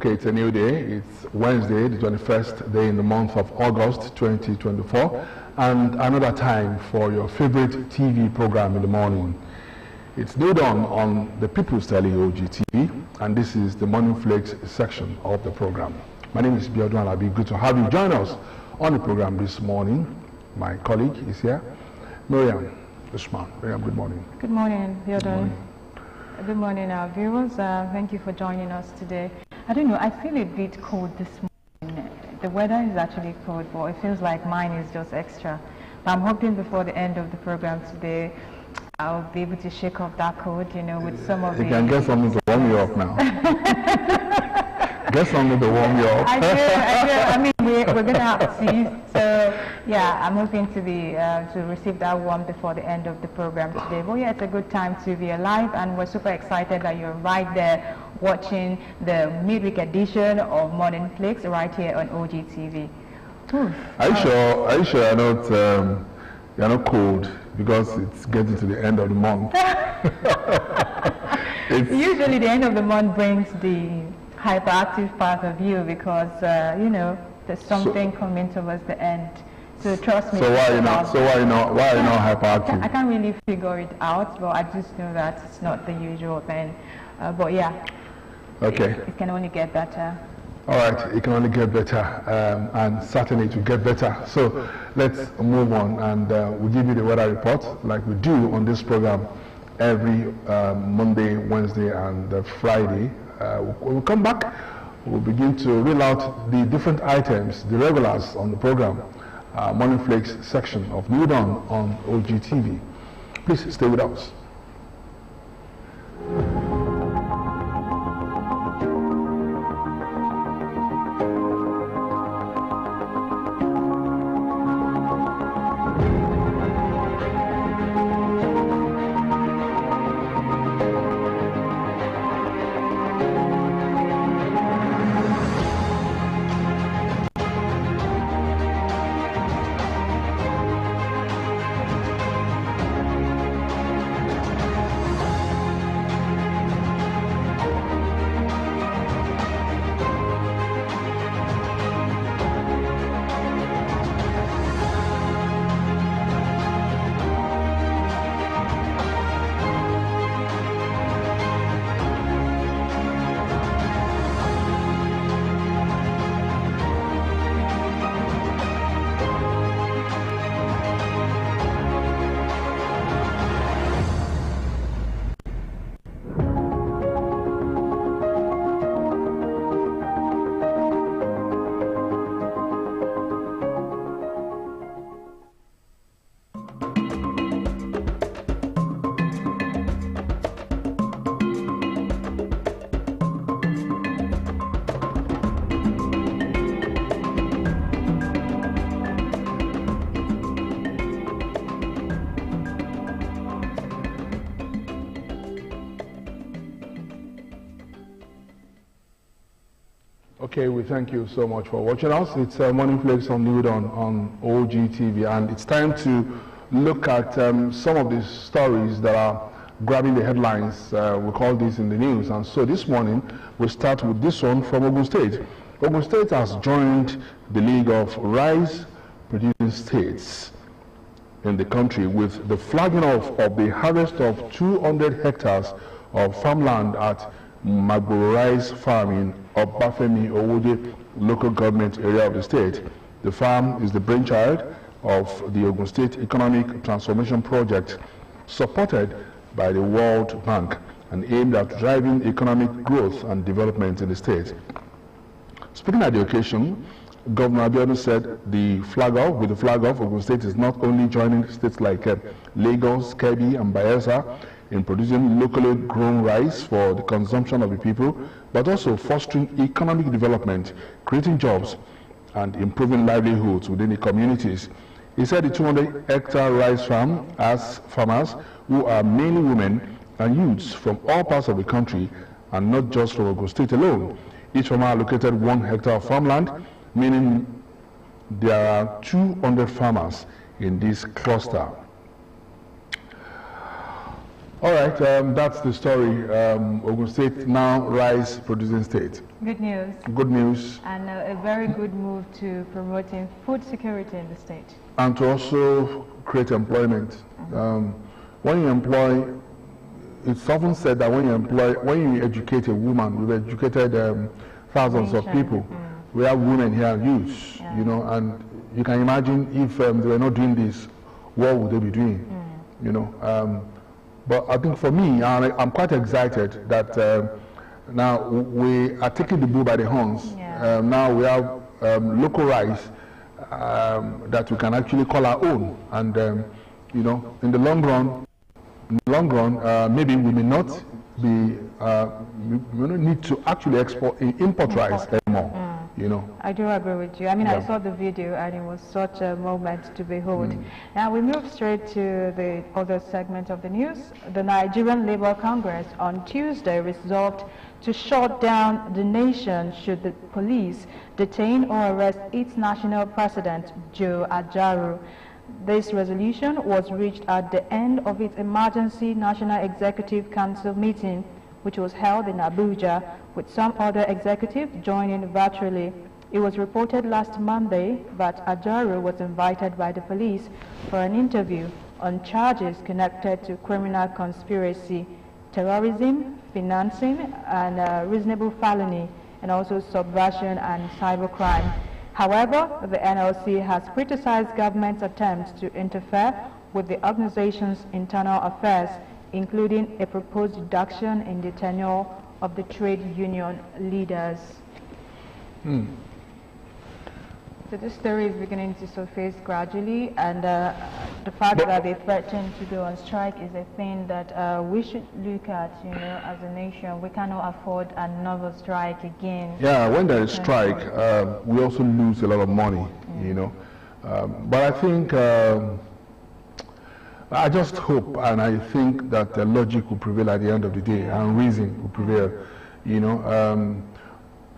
Okay, it's a new day. It's Wednesday, the 21st day in the month of August 2024, and another time for your favorite TV program in the morning. It's New Dawn on the People's Tele Ogtv, and this is the Morning Flakes section of the program. My name is Abeokuta, and I'll be good to have you join us on the program this morning. My colleague is here, Miriam Usman. Miriam, good morning. Good morning, Abeokuta. Good morning, our viewers. Thank you for joining us today. I don't know, I feel a bit cold this morning. The weather is actually cold, but it feels like mine is just extra. But I'm hoping before the end of the program today, I'll be able to shake off that cold, you know, with some of the... You can get something to warm you up now. Get something to warm you up. I do. I mean, we're going to have tea. So, yeah, I'm hoping to be to receive that warmth before the end of the program today. But yeah, it's a good time to be alive, and we're super excited that you're right there watching the midweek edition of Morning Flakes right here on Ogtv. Are you sure you're not cold because it's getting to the end of the month? Usually the end of the month brings the hyperactive part of you because you know, there's something coming towards the end. So trust me. So why are you not hyperactive? I can't really figure it out, but I just know that it's not the usual thing. But yeah. Okay. It can only get better. All right, it can only get better, and certainly to get better. So let's move on, and we'll give you the weather report like we do on this program every Monday, Wednesday, and Friday. We'll come back, we'll begin to reel out the different items, the regulars on the program, Morning Flakes section of New Dawn on Ogtv. Please stay with us. Okay, we thank you so much for watching us. It's Morning Flakes on New Dawn on Ogtv, and it's time to look at some of the stories that are grabbing the headlines. We call this in the news, and so this morning we'll start with this one from Ogun State. Ogun State has joined the League of Rice-Producing States in the country with the flagging off of the harvest of 200 hectares of farmland at Magboro Rice Farm in Obafemi Owode local government area of the state. The farm is the brainchild of the Ogun State Economic Transformation Project, supported by the World Bank and aimed at driving economic growth and development in the state. Speaking at the occasion, Governor Abeokuta said with the flag off, Ogun State is not only joining states like Lagos, Kebbi, and Bayelsa in producing locally grown rice for the consumption of the people, but also fostering economic development, creating jobs, and improving livelihoods within the communities. He said the 200-hectare rice farm has farmers who are mainly women and youths from all parts of the country, and not just from Ogun State alone. Each farmer allocated 1 hectare of farmland, meaning there are 200 farmers in this cluster. All right, that's the story. Ogun State now rice producing state. Good news. Good news. And a very good move to promoting food security in the state. And to also create employment. When you employ, it's often said that when you educate a woman, we've educated thousands of people. We have women here and youths, you know, and you can imagine if they were not doing this, what would they be doing, you know? But I think for me, I'm quite excited that now we are taking the bull by the horns. Now we have local rice that we can actually call our own, and you know, in the long run, maybe we may not be, we don't need to actually import rice anymore. You know. I do agree with you. I mean, I saw the video and it was such a moment to behold. Now we move straight to the other segment of the news. The Nigerian Labour Congress on Tuesday resolved to shut down the nation should the police detain or arrest its national president, Joe Ajaero. This resolution was reached at the end of its emergency National Executive Council meeting, which was held in Abuja, with some other executives joining virtually. It was reported last Monday that Ajaero was invited by the police for an interview on charges connected to criminal conspiracy, terrorism, financing, and reasonable felony, and also subversion and cybercrime. However, the NLC has criticized government's attempts to interfere with the organization's internal affairs, including a proposed reduction in the tenure of the trade union leaders. So this story is beginning to surface gradually, and the fact that they threatened to go on strike is a thing that we should look at, you know, as a nation. We cannot afford another strike again. Yeah, when there is strike, we also lose a lot of money, you know. But I think, I just hope and I think that logic will prevail at the end of the day, and reason will prevail, you know.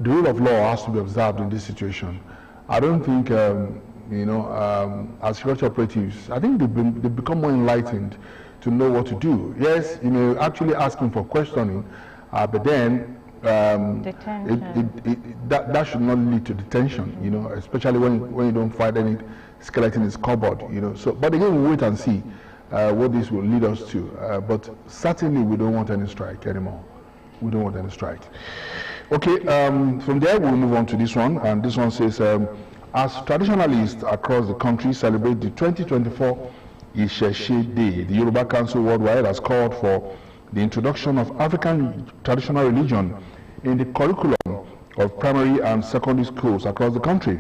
The rule of law has to be observed in this situation. I don't think, you know, as security operatives, I think they've become more enlightened to know what to do. Yes, you know, actually asking for questioning, but then that should not lead to detention, you know, especially when you don't find any skeleton in his cupboard, you know. So, but again, we'll wait and see what this will lead us to. But certainly, we don't want any strike anymore. We don't want any strike. Okay, from there we'll move on to this one, and this one says, as traditionalists across the country celebrate the 2024 Isheshe Day, the Yoruba Council Worldwide has called for the introduction of African traditional religion in the curriculum of primary and secondary schools across the country.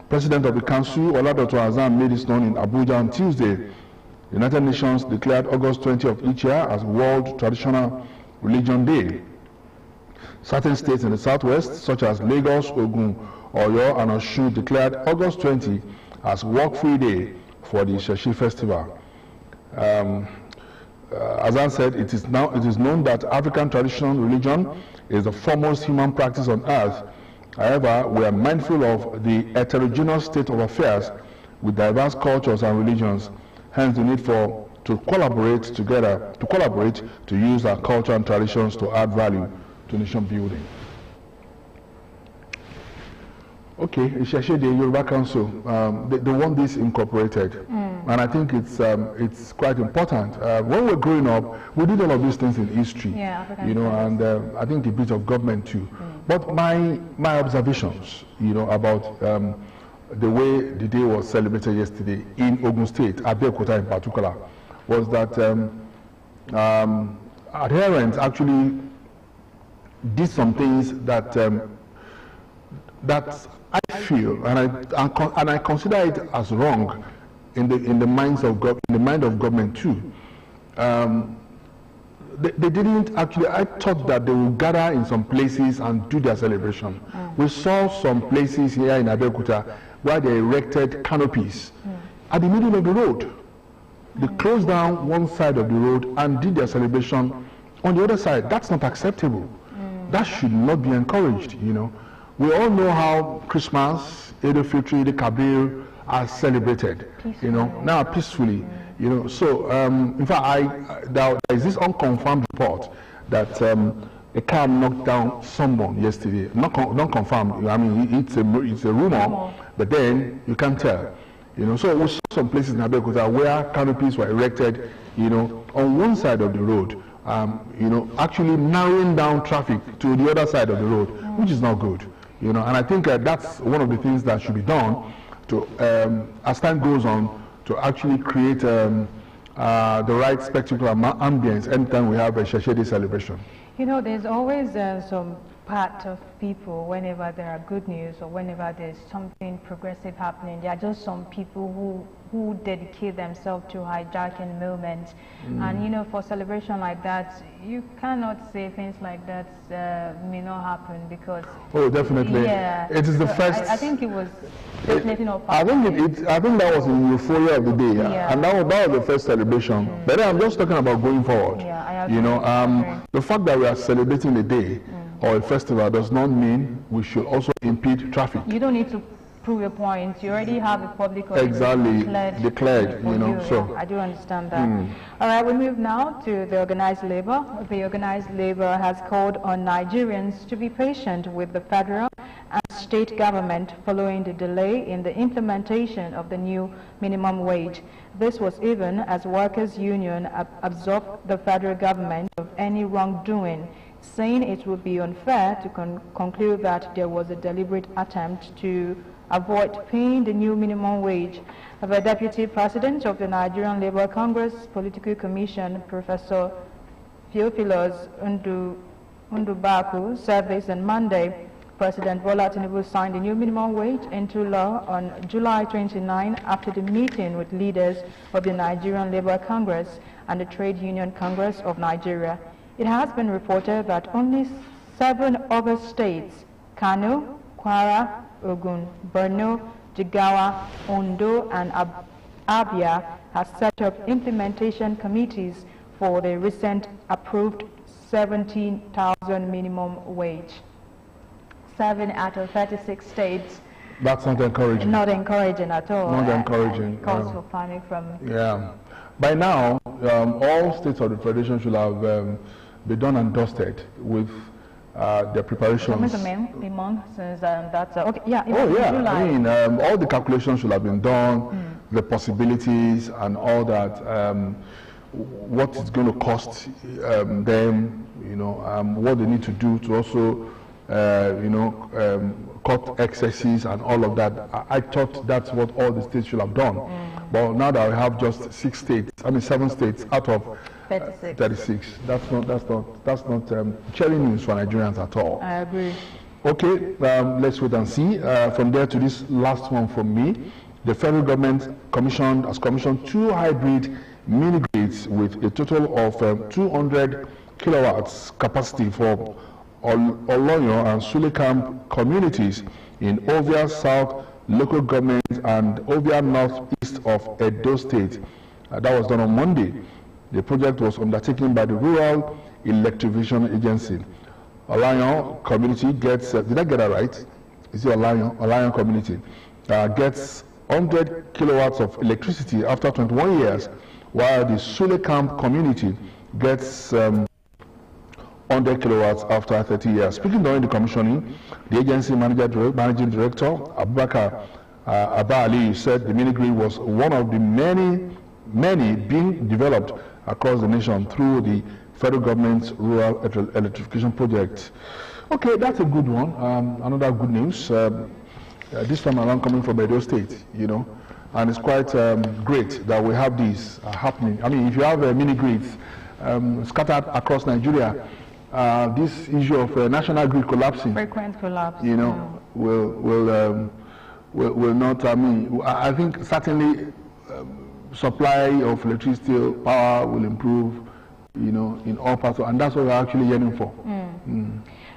President of the Council, Oladoto Azam, made this known in Abuja on Tuesday. The United Nations declared August 20 of each year as World Traditional Religion Day. Certain states in the southwest, such as Lagos, Ogun, Oyo, and Osun, declared August 20 as Work-Free Day for the Isheshe Festival. Azan said, it is known that African traditional religion is the foremost human practice on earth. However, we are mindful of the heterogeneous state of affairs with diverse cultures and religions, hence the need to collaborate to use our culture and traditions to add value to nation building. Okay, Isheshe Day, Yoruba Council, they want this incorporated, and I think it's quite important. When we're growing up, we did all of these things in history, you know, and I think a bit of government too. But my observations, you know, about the way the day was celebrated yesterday in Ogun State, Abeokuta in particular, was that adherents actually did some things that that I feel and I consider it as wrong in the mind of government too. They didn't actually. I thought that they would gather in some places and do their celebration. We saw some places here in Abeokuta where they erected canopies at the middle of the road. They closed down one side of the road and did their celebration on the other side. That's not acceptable. That should not be encouraged, you know. We all know how Christmas, Eid al-Fitr, the Kabir are celebrated, you know, now peacefully. You know, so in fact, there is this unconfirmed report that a car knocked down someone yesterday. Not confirmed. I mean, it's a rumor, but then you can't tell. You know, so we saw some places in Abeokuta where canopies were erected, you know, on one side of the road, you know, actually narrowing down traffic to the other side of the road, which is not good. You know, and I think that's one of the things that should be done to, as time goes on, to actually create the right spectacle and ambience anytime we have a Shashede celebration. You know, there's always some part of people, whenever there are good news or whenever there's something progressive happening, there are just some people who dedicate themselves to hijacking moments. And you know, for celebration like that, you cannot say things like that may not happen, because definitely, yeah, it is the first. I think it was definitely not. I think that was in euphoria of the day, and that was the first celebration. But then I'm just talking about going forward. Yeah, I agree. You know, the fact that we are celebrating the day or a festival does not mean we should also impede traffic. You don't need to prove your point. You already have a public exactly declared, you know. So yeah, I do understand that. All right, we move now to the organized labor. The organized labor has called on Nigerians to be patient with the federal and state government following the delay in the implementation of the new minimum wage. This was even as workers' union absolved the federal government of any wrongdoing, saying it would be unfair to conclude that there was a deliberate attempt to avoid paying the new minimum wage. The Deputy President of the Nigerian Labour Congress Political Commission, Professor Theophilus Ndubaku, said this on Monday. President Bola Tinubu signed the new minimum wage into law on July 29 after the meeting with leaders of the Nigerian Labour Congress and the Trade Union Congress of Nigeria. It has been reported that only 7 other states, Kano, Kwara, Ogun, Borno, Jigawa, Ondo, and Abia, have set up implementation committees for the recent approved 17,000 minimum wage. 7 out of 36 states. That's not encouraging. Not encouraging at all. Not encouraging. Cause for panic from. Yeah. By now, all states of the Federation should have been done and dusted with their preparations. A month since that's okay. Yeah. July. I mean, all the calculations should have been done, the possibilities and all that. What it's going to cost them, you know, what they need to do to also, you know, cut excesses and all of that. I thought that's what all the states should have done. But now that we have just 7 states out of 36. That's not cherry news for Nigerians at all. I agree. Okay, let's wait and see. From there to this last one from me, the federal government has commissioned 2 hybrid mini grids with a total of 200 kilowatts capacity for Oloyo and Sulekam communities in Ovia South local government and Ovia Northeast of Edo State. That was done on Monday. The project was undertaken by the Rural Electrification Agency. Olayon community gets, did I get that right? Is it Olayon? Olayon community gets 100 kilowatts of electricity after 21 years, while the Sulekam community gets 100 kilowatts after 30 years. Speaking during the commissioning, the agency managing director, Abubakar Abali, said the mini grid was one of the many being developed across the nation through the federal government's rural electrification project. Okay, that's a good one. Another good news. This time around coming from Edo State, you know, and it's quite great that we have these happening. I mean, if you have mini grids scattered across Nigeria, this issue of national grid collapsing, frequent collapse, you know, will not. I mean, I think certainly supply of electricity power will improve, you know, in all parts, and that's what we're actually yearning for.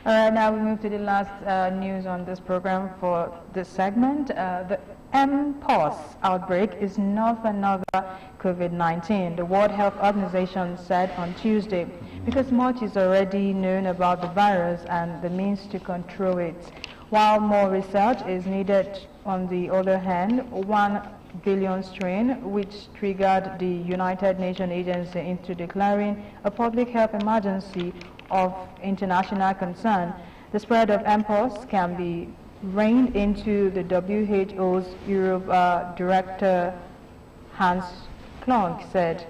All right, now we move to the last news on this program for this segment. The Mpox outbreak is not another COVID-19, the World Health Organization said on Tuesday, because much is already known about the virus and the means to control it. While more research is needed on the other hand, 1 billion strain, which triggered the United Nations agency into declaring a public health emergency of international concern. The spread of mpox can be reined into the WHO's Europe Director Hans Klunk said.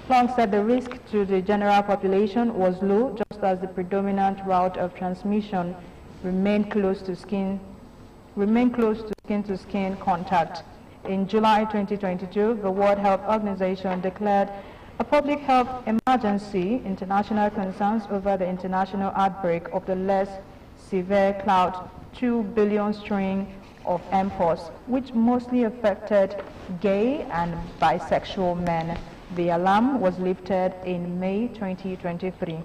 Klunk said the risk to the general population was low, just as the predominant route of transmission remained close to skin-to-skin contact. In July 2022, the World Health Organization declared a public health emergency, international concerns over the international outbreak of the less severe Clade 2 billion strain of mpox, which mostly affected gay and bisexual men. The alarm was lifted in May 2023.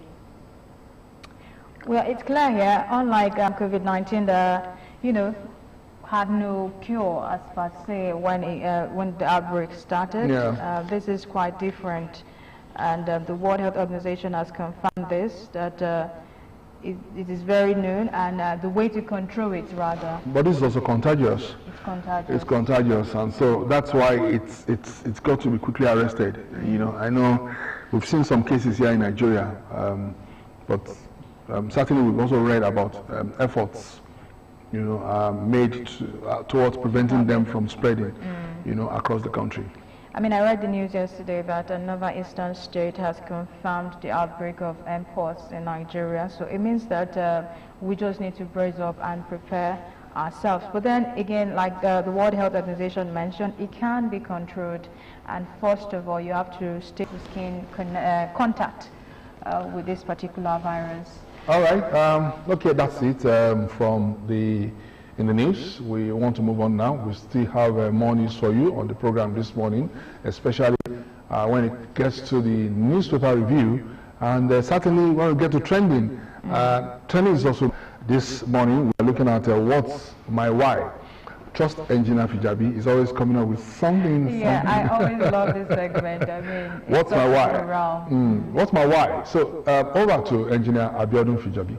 Well, it's clear here, unlike COVID-19, had no cure as per se when the outbreak started. Yeah. This is quite different, and the World Health Organization has confirmed this, that it is very known, and the way to control it, rather. But this is also contagious. It's contagious. It's contagious, and so that's why it's got to be quickly arrested. I know we've seen some cases here in Nigeria, but certainly we've also read about efforts made towards preventing them from spreading, across the country. I mean, I read the news yesterday that another eastern state has confirmed the outbreak of mpox in Nigeria. So it means that we just need to brace up and prepare ourselves. But then again, like the World Health Organization mentioned, it can be controlled. And first of all, you have to stay in skin contact with this particular virus. All right. Okay, that's it in the news. We want to move on now. We still have more news for you on the program this morning, especially when it gets to the newspaper review, and certainly when we get to trending. Trending is also this morning. We're looking at what's my why. Trust Engineer Fijabi is always coming up with something. Yeah, I always love this segment. I mean, what's my why? What's my why? So over to Engineer Abeokuta Fijabi.